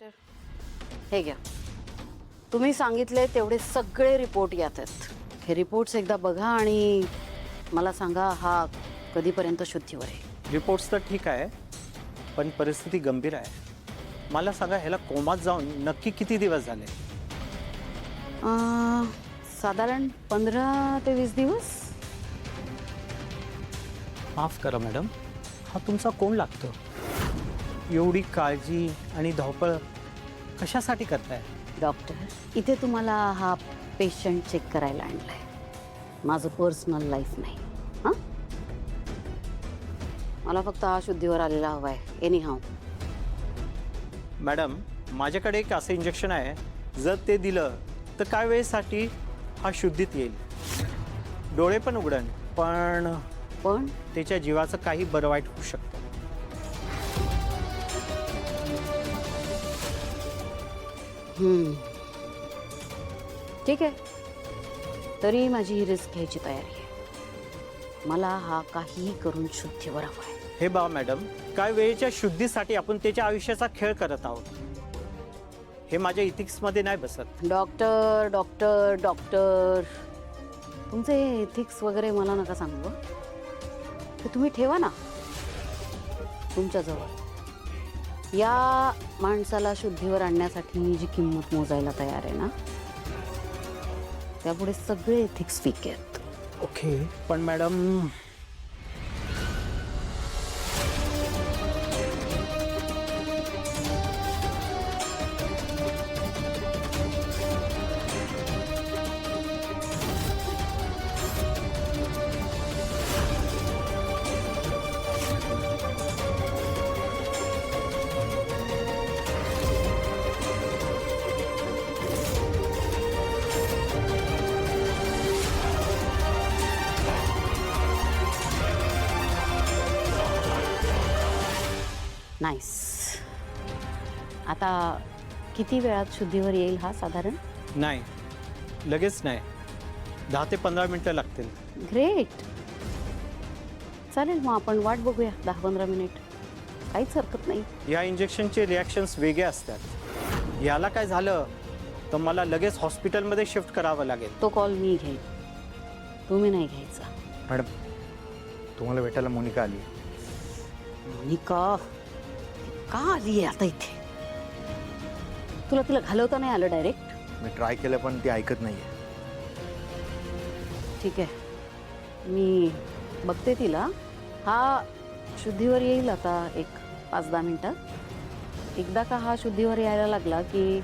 Doctor हे घ्या. तुम्ही सांगितले तेवढे सगळे रिपोर्ट यात आहेत. हे रिपोर्ट्स एकदा बघा आणि मला सांगा हा कधीपर्यंत शुद्धीवर आहे. रिपोर्ट्स तर ठीक आहे, पण परिस्थिती गंभीर आहे. मला सांगा, ह्याला कोमात जाऊन नक्की किती दिवस झाले? साधारण 15 ते 20 दिवस. माफ करा मॅडम, हा तुमचा कोण लागतो? एवढी काळजी आणि धावपळ कशासाठी करताय? डॉक्टर, इथे तुम्हाला हा पेशंट चेक करायला आणलाय, माझं पर्सनल लाईफ नाही. हां, मला फक्त हा शुद्धीवर आलेला हवा आहे. एनी हाव. मॅडम, माझ्याकडे एक असं इंजेक्शन आहे, जर ते दिलं तर काय वेळेसाठी हा शुद्धीत येईल. डोळे पण उघडन, पण त्याच्या जीवाचं काही बरं वाईट होऊ शकतं. ठीक आहे, तरी माझी ही रिस्क घ्यायची तयारी आहे. मला हा काहीही करून शुद्धीवर हवा आहे. हे बा मॅडम, काय वेळेच्या शुद्धीसाठी आपण त्याच्या आयुष्याचा खेळ करत आहोत. हे माझ्या इथिक्समध्ये नाही बसत. डॉक्टर डॉक्टर डॉक्टर, तुमचे एथिक्स वगैरे मला नका सांगू. ते तुम्ही ठेवा ना तुमच्याजवळ. या माणसाला शुद्धीवर आणण्यासाठी मी जी किंमत मोजायला तयार आहे ना, त्यापुढे सगळे एथिक्स फिक आहेत. ओके, पण मॅडम नाईस. आता किती वेळात शुद्धीवर येईल हा साधारण? नाही, लगेच नाही. 10 ते 15 मिनिटं लागतील. ग्रेट. चालेल, मग आपण वाट बघूया 10-15 मिनिट. काहीच हरकत नाही. या इंजेक्शनचे रिॲक्शन्स वेगळे असतात. याला काय झालं तर मला लगेच हॉस्पिटलमध्ये शिफ्ट करावं लागेल. तो कॉल मी घेईन, तुम्ही नाही घ्यायचा. मॅडम, तुम्हाला भेटायला मोनिका आली. मोनिका का आली आहे आता इथे? तुला तिला घालवता नाही आलं डायरेक्ट? मी ट्राय केलं पण ती ऐकत नाही आहे. ठीक आहे, मी बघते तिला. हा शुद्धीवर येईल आता एक 5-10 मिनिटात. एकदा का हा शुद्धीवर यायला लागला की